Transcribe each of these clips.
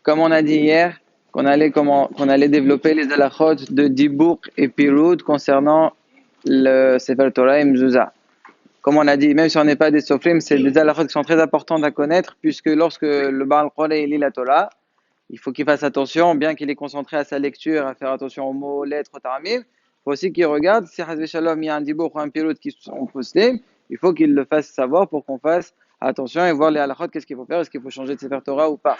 Comme on a dit hier, qu'on allait développer les halachot de Dibouk et Piroud concernant le Sefer Torah et Mezouza. Comme on a dit, même si on n'est pas des sofrim, c'est des halachot qui sont très importantes à connaître, puisque lorsque le Baal Koreh lit la Torah, il faut qu'il fasse attention, bien qu'il est concentré à sa lecture, à faire attention aux mots, lettres, aux taramim. Il faut aussi qu'il regarde, si Hazve Shalom, il y a un Dibouk ou un Piroud qui sont postés, il faut qu'il le fasse savoir pour qu'on fasse attention et voir les halachot, qu'est-ce qu'il faut faire, est-ce qu'il faut changer de Sefer Torah ou pas.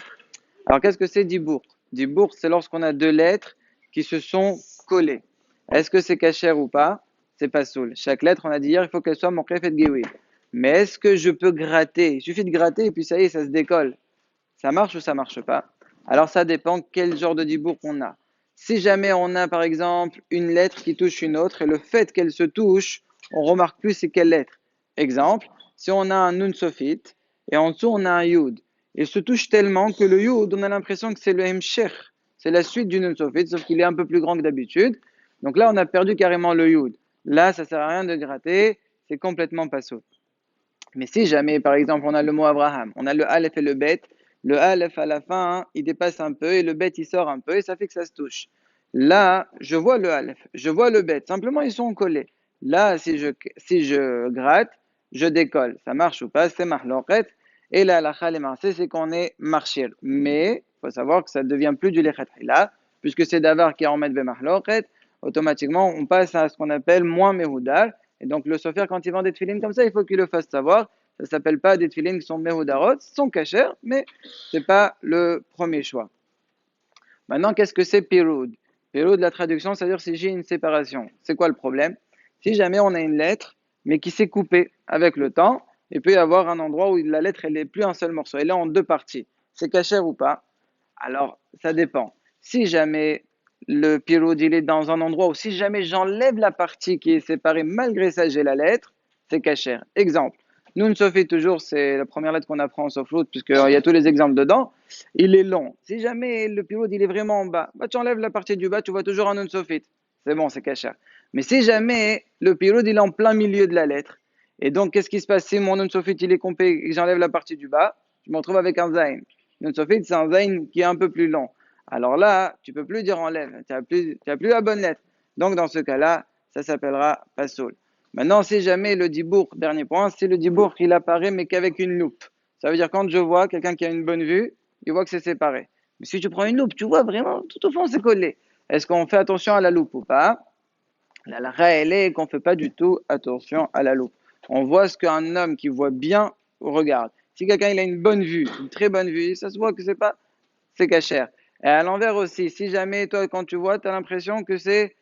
Alors, qu'est-ce que c'est dibour? Dibour, c'est lorsqu'on a deux lettres qui se sont collées. Est-ce que c'est kasher ou pas? C'est pas soul. Chaque lettre, on a dit hier, il faut qu'elle soit mokref et geoui. Mais est-ce que je peux gratter? Il suffit de gratter et puis ça y est, ça se décolle. Ça marche ou ça marche pas? Alors, ça dépend quel genre de dibour on a. Si jamais on a, par exemple, une lettre qui touche une autre et le fait qu'elle se touche, on remarque plus c'est quelle lettre. Exemple, si on a un nun sophite et en dessous on a un yud. Il se touche tellement que le yud, on a l'impression que c'est le hemshech, c'est la suite du nun sophite, sauf qu'il est un peu plus grand que d'habitude. Donc là, on a perdu carrément le yud. Là, ça sert à rien de gratter, c'est complètement pas saut. Mais si jamais, par exemple, on a le mot Abraham, on a le Aleph et le Aleph à la fin, il dépasse un peu et le Bet il sort un peu et ça fait que ça se touche. Là, je vois le Aleph, je vois le Bet, simplement ils sont collés. Là, si je gratte, je décolle. Ça marche ou pas, c'est mahloket. Et là, la halakha les c'est qu'on est marchir. Mais il faut savoir que ça ne devient plus du lechet là, puisque c'est davar qui est en met mahloket, automatiquement on passe à ce qu'on appelle moins mehoudar. Et donc le sofer, quand il vend des tefilines comme ça, il faut qu'il le fasse savoir. Ça ne s'appelle pas des tefilines qui sont mehoudarot, sont cachers, mais ce n'est pas le premier choix. Maintenant, qu'est-ce que c'est piroud? Piroud, la traduction, c'est-à-dire si j'ai une séparation. C'est quoi le problème? Si jamais on a une lettre, mais qui s'est coupée avec le temps, il peut y avoir un endroit où la lettre, elle n'est plus un seul morceau, elle est en deux parties. C'est cacher ou pas? Alors, ça dépend. Si jamais le piroud, il est dans un endroit où si jamais j'enlève la partie qui est séparée, malgré ça, j'ai la lettre, c'est cacher. Exemple. Nun Sophie, toujours, c'est la première lettre qu'on apprend en Soflout, puisqu'il y a tous les exemples dedans. Il est long. Si jamais le piroud, il est vraiment en bas, bah, tu enlèves la partie du bas, tu vois toujours un Nun Sophie. C'est bon, c'est cacher. Mais si jamais le piroud, il est en plein milieu de la lettre, et donc, qu'est-ce qui se passe si mon Nun Sophie, il est complet et que j'enlève la partie du bas, je me retrouve avec un Zayn. Nun Sophit, c'est un zayn qui est un peu plus long. Alors là, tu peux plus dire enlève, tu n'as plus la bonne lettre. Donc dans ce cas-là, ça s'appellera pasoul. Maintenant, si jamais le dibour, dernier point, si le dibour il apparaît mais qu'avec une loupe, ça veut dire quand je vois quelqu'un qui a une bonne vue, il voit que c'est séparé. Mais si tu prends une loupe, tu vois vraiment tout au fond c'est collé. Est-ce qu'on fait attention à la loupe ou pas? La lacha, elle est qu'on ne fait pas du tout attention à la loupe. On voit ce qu'un homme qui voit bien regarde. Si quelqu'un il a une bonne vue, une très bonne vue, ça se voit que c'est cachère. Et à l'envers aussi, si jamais toi quand tu vois, tu as l'impression que c'est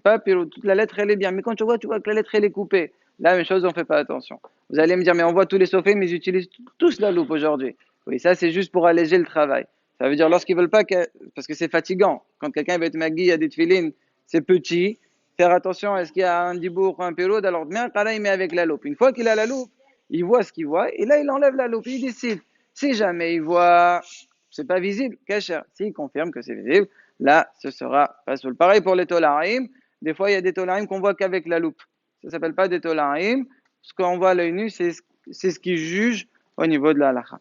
pas toute la lettre elle est bien, mais quand tu vois que la lettre elle est coupée, la même chose, on fait pas attention. Vous allez me dire mais on voit tous les sophies, mais ils utilisent tous la loupe aujourd'hui. Oui, ça c'est juste pour alléger le travail. Ça veut dire lorsqu'ils veulent pas parce que c'est fatigant. Quand quelqu'un va être magui, il y a des tefilines, c'est petit. Faire attention, est-ce qu'il y a un dibour ou un pérod? Alors, bien, il met avec la loupe. Une fois qu'il a la loupe, il voit ce qu'il voit, et là, il enlève la loupe, il décide. Si jamais il voit, c'est pas visible, cacher. S'il confirme que c'est visible, là, ce sera pas soul. Pareil pour les tolarim. Des fois, il y a des tolarim qu'on voit qu'avec la loupe. Ça s'appelle pas des tolarim. Ce qu'on voit à l'œil nu, c'est ce qui juge au niveau de la halakha.